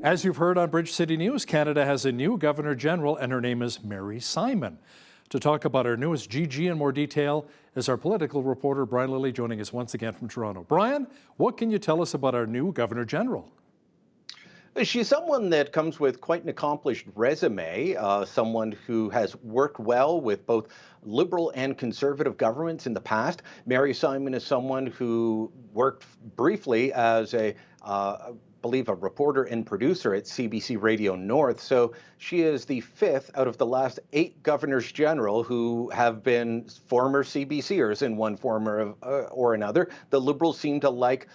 As you've heard on Bridge City News, Canada has a new Governor General, and her name is Mary Simon. To talk about our newest GG in more detail is our political reporter, Brian Lilley, joining us once again from Toronto. Brian, what can you tell us about our new Governor General? She's someone that comes with quite an accomplished resume, someone who has worked well with both Liberal and Conservative governments in the past. Mary Simon is someone who worked briefly as I believe a reporter and producer at CBC Radio North. So she is the fifth out of the last 8 governors general who have been former CBCers in one form or another. The Liberals seem to like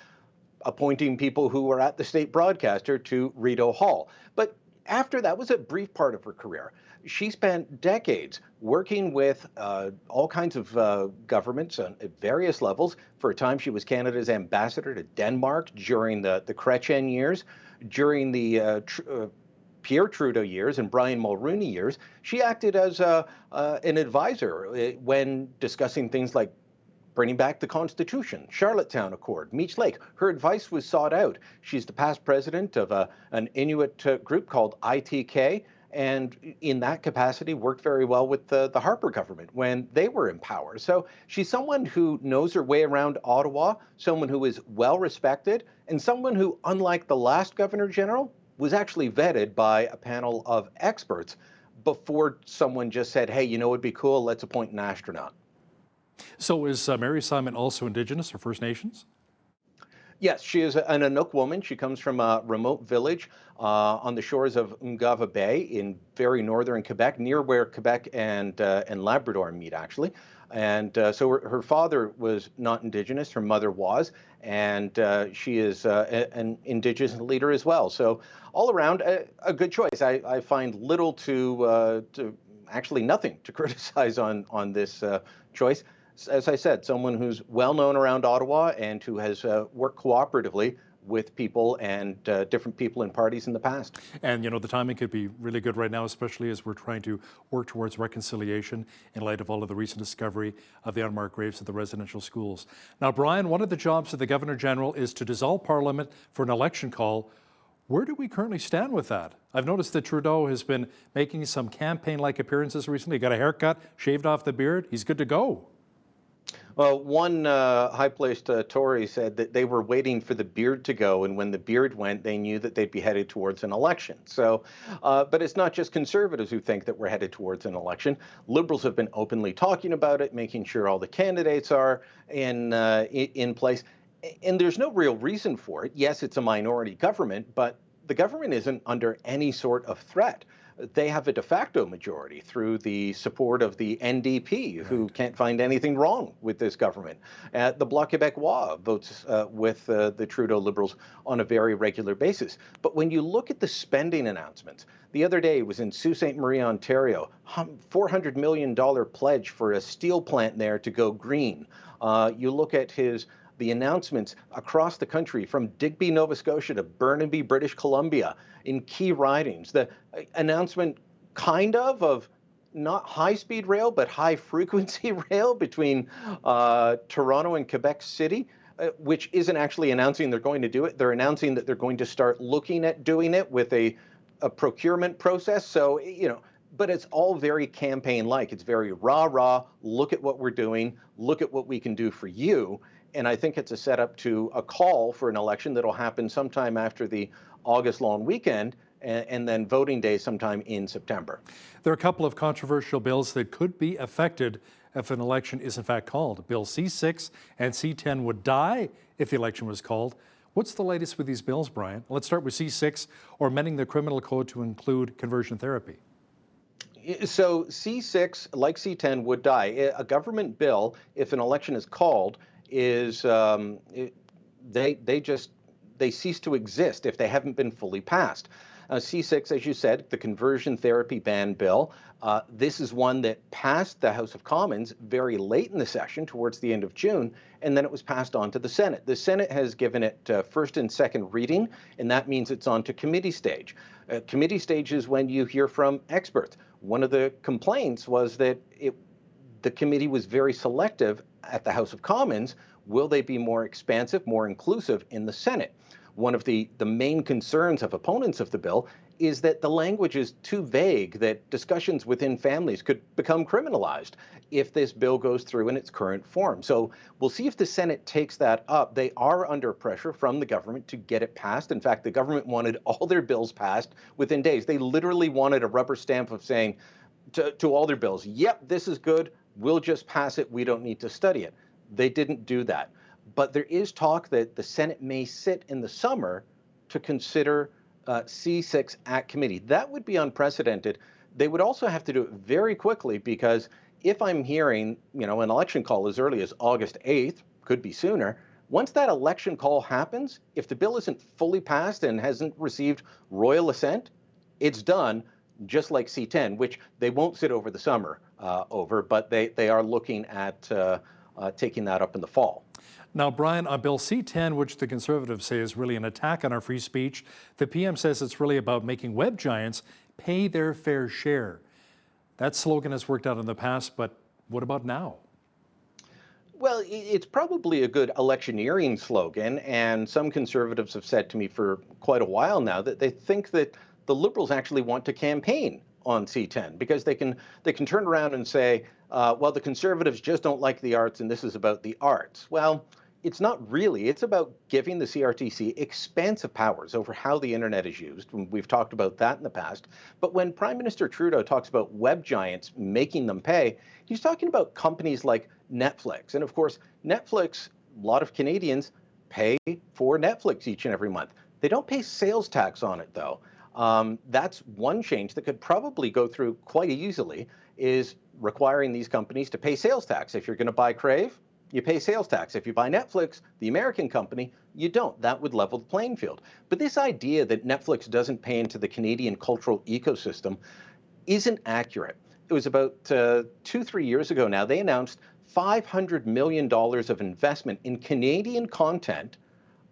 appointing people who were at the state broadcaster to Rideau Hall. But after that was a brief part of her career. She spent decades working with all kinds of governments at various levels. For a time, she was Canada's ambassador to Denmark during the Chrétien years, during the Pierre Trudeau years and Brian Mulroney years. She acted as an advisor when discussing things like bringing back the Constitution, Charlottetown Accord, Meech Lake. Her advice was sought out. She's the past president of an Inuit group called ITK, and in that capacity worked very well with the Harper government when they were in power. So she's someone who knows her way around Ottawa, someone who is well respected, and someone who, unlike the last Governor General, was actually vetted by a panel of experts before someone just said, hey, you know, it'd be cool, let's appoint an astronaut. So is Mary Simon also Indigenous or First Nations? Yes, she is an Inuk woman. She comes from a remote village on the shores of Ungava Bay in very northern Quebec, near where Quebec and Labrador meet, actually. And so her father was not Indigenous, her mother was, and she is an Indigenous leader as well. So all around, a good choice. I find little to actually nothing to criticize on this choice. As I said, someone who's well known around Ottawa and who has worked cooperatively with people and different people and parties in the past. And, you know, the timing could be really good right now, especially as we're trying to work towards reconciliation in light of all of the recent discovery of the unmarked graves at the residential schools. Now, Brian, one of the jobs of the Governor General is to dissolve Parliament for an election call. Where do we currently stand with that? I've noticed that Trudeau has been making some campaign-like appearances recently. He got a haircut, shaved off the beard. He's good to go. Well, one high-placed Tory said that they were waiting for the beard to go, and when the beard went, they knew that they'd be headed towards an election. So, but it's not just Conservatives who think that we're headed towards an election. Liberals have been openly talking about it, making sure all the candidates are in place. And there's no real reason for it. Yes, it's a minority government, but the government isn't under any sort of threat. They have a de facto majority through the support of the NDP, who can't find anything wrong with this government. The Bloc Québécois votes with the Trudeau Liberals on a very regular basis. But when you look at the spending announcements, the other day it was in Sault Ste. Marie, Ontario, $400 million pledge for a steel plant there to go green. You look at the announcements across the country from Digby, Nova Scotia to Burnaby, British Columbia in key ridings. The announcement kind of not high-speed rail, but high-frequency rail between Toronto and Quebec City, which isn't actually announcing they're going to do it. They're announcing that they're going to start looking at doing it with a procurement process. So, you know, but it's all very campaign-like. It's very rah-rah, look at what we're doing, look at what we can do for you. And I think it's a setup to a call for an election that'll happen sometime after the August long weekend and then voting day sometime in September. There are a couple of controversial bills that could be affected if an election is in fact called. Bill C6 and C10 would die if the election was called. What's the latest with these bills, Brian? Let's start with C6, or amending the criminal code to include conversion therapy. So C6, like C10, would die. A government bill, if an election is called, is they cease to exist if they haven't been fully passed. C6, as you said, the conversion therapy ban bill. This is one that passed the House of Commons very late in the session, towards the end of June, and then it was passed on to the Senate. The Senate has given it first and second reading, and that means it's on to committee stage. Committee stage is when you hear from experts. One of the complaints was that the committee was very selective at the House of Commons. Will they be more expansive, more inclusive in the Senate? one of the main concerns of opponents of the bill is that the language is too vague, that discussions within families could become criminalized if this bill goes through in its current form. So we'll see if the Senate takes that up. They are under pressure from the government to get it passed. In fact, the government wanted all their bills passed within days. They literally wanted a rubber stamp of saying to all their bills, yep, this is good, we'll just pass it, we don't need to study it. They didn't do that. But there is talk that the Senate may sit in the summer to consider C6 at committee. That would be unprecedented. They would also have to do it very quickly, because if I'm hearing, an election call as early as August 8th, could be sooner, once that election call happens, if the bill isn't fully passed and hasn't received royal assent, it's done, just like C10, which they won't sit over the summer over, but they are looking at taking that up in the fall. Now, Brian, on Bill C10, which the Conservatives say is really an attack on our free speech, the PM says it's really about making web giants pay their fair share. That slogan has worked out in the past, but what about now? Well, it's probably a good electioneering slogan, and some Conservatives have said to me for quite a while now that they think that the Liberals actually want to campaign on C10, because they can turn around and say, well, the Conservatives just don't like the arts, and this is about the arts. Well, it's not really. It's about giving the CRTC expansive powers over how the internet is used. We've talked about that in the past. But when Prime Minister Trudeau talks about web giants making them pay, he's talking about companies like Netflix. And of course, Netflix, a lot of Canadians pay for Netflix each and every month. They don't pay sales tax on it, though. That's one change that could probably go through quite easily, is requiring these companies to pay sales tax. If you're going to buy Crave, you pay sales tax. If you buy Netflix, the American company, you don't. That would level the playing field. But this idea that Netflix doesn't pay into the Canadian cultural ecosystem isn't accurate. It was about 2-3 years ago now, they announced $500 million of investment in Canadian content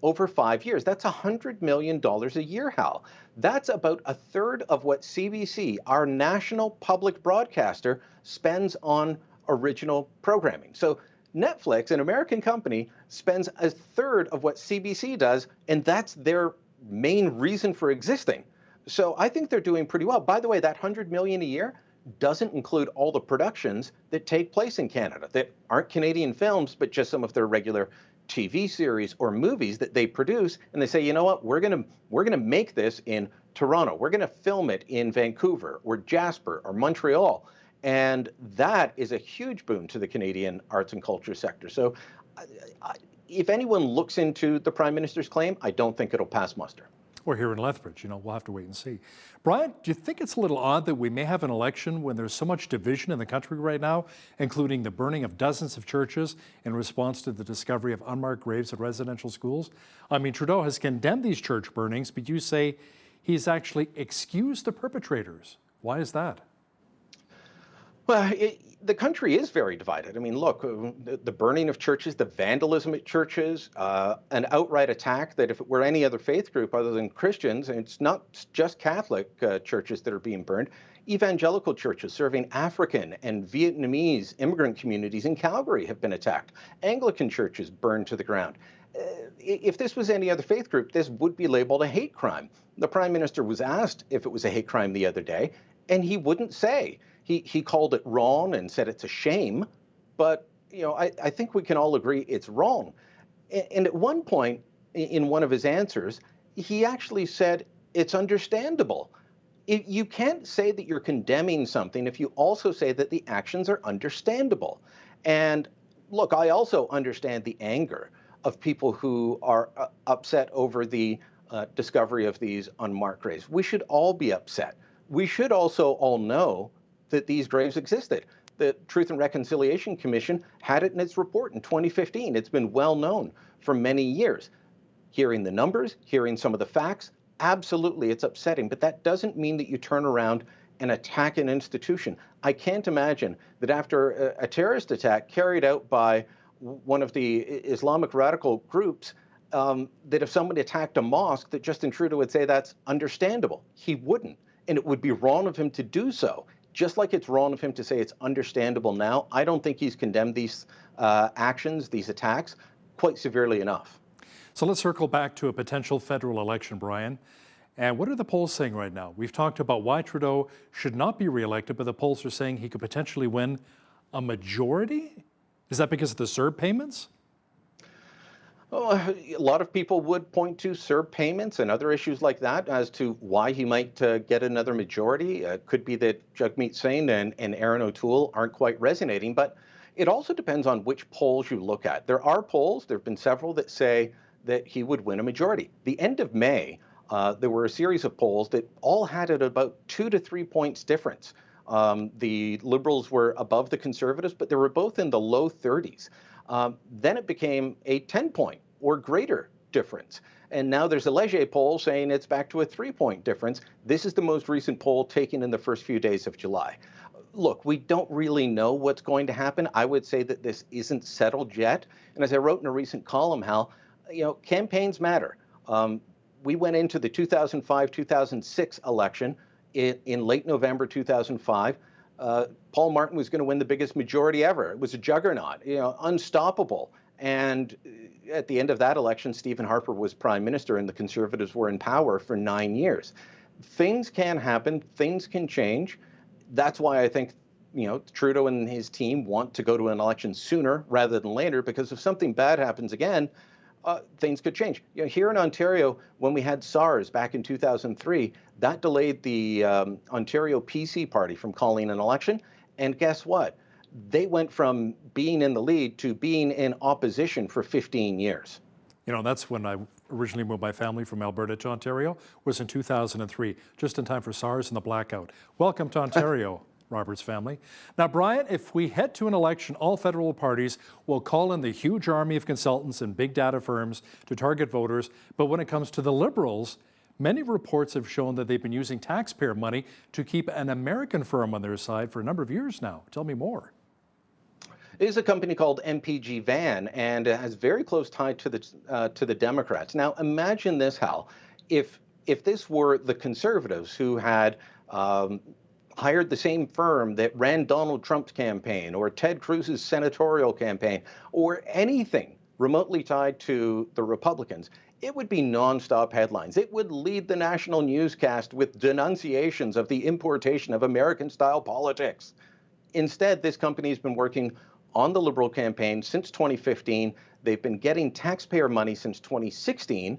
over 5 years. That's $100 million a year, Hal. That's about a third of what CBC, our national public broadcaster, spends on original programming. So Netflix, an American company, spends a third of what CBC does, and that's their main reason for existing. So I think they're doing pretty well. By the way, that $100 million a year doesn't include all the productions that take place in Canada that aren't Canadian films, but just some of their regular TV series or movies that they produce, and they say, you know what, we're gonna make this in Toronto, we're gonna film it in Vancouver or Jasper or Montreal, and that is a huge boon to the Canadian arts and culture sector. So if anyone looks into the Prime Minister's claim, I don't think it'll pass muster. Or here in Lethbridge, we'll have to wait and see. Brian, do you think it's a little odd that we may have an election when there's so much division in the country right now, including the burning of dozens of churches in response to the discovery of unmarked graves at residential schools? I mean, Trudeau has condemned these church burnings, but you say he's actually excused the perpetrators. Why is that? Well, the country is very divided. I mean, look, the burning of churches, the vandalism at churches, an outright attack that if it were any other faith group other than Christians, and it's not just Catholic churches that are being burned, evangelical churches serving African and Vietnamese immigrant communities in Calgary have been attacked. Anglican churches burned to the ground. If this was any other faith group, this would be labeled a hate crime. The Prime Minister was asked if it was a hate crime the other day, and he wouldn't say. He called it wrong and said it's a shame, but I think we can all agree it's wrong. And at one point in one of his answers, he actually said it's understandable. You can't say that you're condemning something if you also say that the actions are understandable. And look, I also understand the anger of people who are upset over the discovery of these unmarked graves. We should all be upset. We should also all know that these graves existed. The Truth and Reconciliation Commission had it in its report in 2015. It's been well known for many years. Hearing the numbers, hearing some of the facts, absolutely it's upsetting, but that doesn't mean that you turn around and attack an institution. I can't imagine that after a terrorist attack carried out by one of the Islamic radical groups, that if somebody attacked a mosque, that Justin Trudeau would say that's understandable. He wouldn't, and it would be wrong of him to do so. Just like it's wrong of him to say it's understandable now, I don't think he's condemned these actions, these attacks, quite severely enough. So let's circle back to a potential federal election, Brian. And what are the polls saying right now? We've talked about why Trudeau should not be reelected, but the polls are saying he could potentially win a majority? Is that because of the CERB payments? Oh, a lot of people would point to CERB payments and other issues like that as to why he might get another majority. It could be that Jagmeet Singh and Aaron O'Toole aren't quite resonating, but it also depends on which polls you look at. There are polls, there have been several that say that he would win a majority. The end of May, there were a series of polls that all had it about 2 to 3 points difference. The Liberals were above the Conservatives, but they were both in the low 30s. Then it became a 10-point or greater difference. And now there's a Leger poll saying it's back to a 3-point difference. This is the most recent poll taken in the first few days of July. Look, we don't really know what's going to happen. I would say that this isn't settled yet. And as I wrote in a recent column, Hal, campaigns matter. We went into the 2005-2006 election in late November 2005. Paul Martin was going to win the biggest majority ever. It was a juggernaut, unstoppable. And at the end of that election, Stephen Harper was prime minister and the Conservatives were in power for 9 years. Things can happen. Things can change. That's why I think, Trudeau and his team want to go to an election sooner rather than later, because if something bad happens again, things could change. Here in Ontario, when we had SARS back in 2003, that delayed the Ontario PC party from calling an election. And guess what? They went from being in the lead to being in opposition for 15 years. That's when I originally moved my family from Alberta to Ontario, was in 2003, just in time for SARS and the blackout. Welcome to Ontario, Robert's family. Now, Brian, if we head to an election, all federal parties will call in the huge army of consultants and big data firms to target voters. But when it comes to the Liberals, many reports have shown that they've been using taxpayer money to keep an American firm on their side for a number of years now. Tell me more. It is a company called MPG Van, and it has very close tie to the Democrats. Now, imagine this, Hal. If this were the Conservatives who had hired the same firm that ran Donald Trump's campaign or Ted Cruz's senatorial campaign or anything remotely tied to the Republicans, it would be nonstop headlines. It would lead the national newscast with denunciations of the importation of American-style politics. Instead, this company has been working on the Liberal campaign since 2015. They've been getting taxpayer money since 2016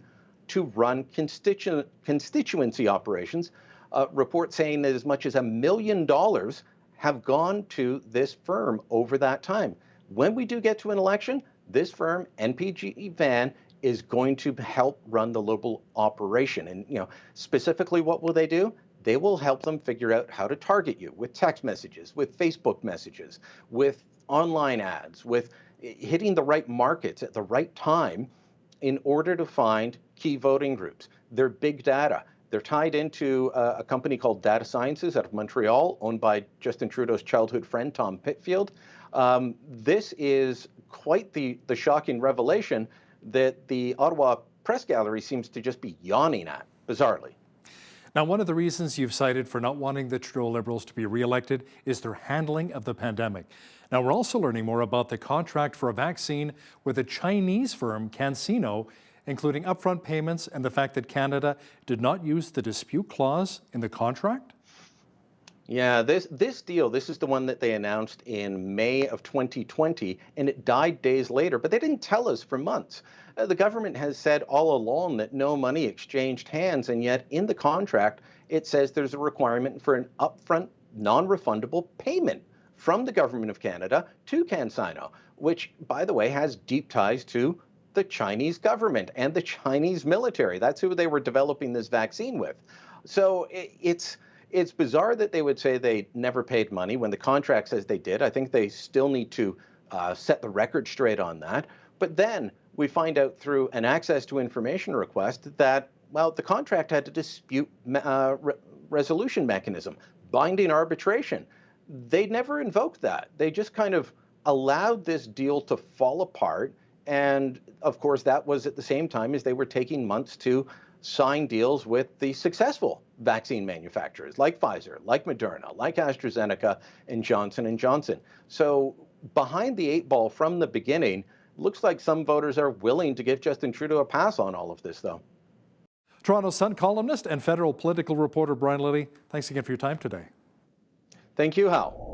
to run constituency operations. Reports saying that as much as $1 million have gone to this firm over that time. When we do get to an election, this firm, NPG Van, is going to help run the Liberal operation. And specifically, what will they do? They will help them figure out how to target you with text messages, with Facebook messages, with online ads, with hitting the right markets at the right time in order to find key voting groups. They're big data. They're tied into a company called Data Sciences out of Montreal, owned by Justin Trudeau's childhood friend, Tom Pitfield. This is quite the shocking revelation that the Ottawa Press Gallery seems to just be yawning at, bizarrely. Now, one of the reasons you've cited for not wanting the Trudeau Liberals to be reelected is their handling of the pandemic. Now, we're also learning more about the contract for a vaccine with a Chinese firm, CanSino, including upfront payments and the fact that Canada did not use the dispute clause in the contract? Yeah, this deal, this is the one that they announced in May of 2020, and it died days later, but they didn't tell us for months. The government has said all along that no money exchanged hands, and yet in the contract, it says there's a requirement for an upfront, non-refundable payment from the government of Canada to CanSino, which, by the way, has deep ties to the Chinese government and the Chinese military. That's who they were developing this vaccine with. So it's bizarre that they would say they never paid money when the contract says they did. I think they still need to set the record straight on that. But then we find out through an access to information request that, well, the contract had a dispute resolution mechanism, binding arbitration. They never invoked that. They just kind of allowed this deal to fall apart. And of course, that was at the same time as they were taking months to sign deals with the successful vaccine manufacturers like Pfizer, like Moderna, like AstraZeneca, and Johnson & Johnson. So behind the eight ball from the beginning, Looks like some voters are willing to give Justin Trudeau a pass on all of this, though. Toronto Sun columnist and federal political reporter Brian Lilley, thanks again for your time today. Thank you, Hal.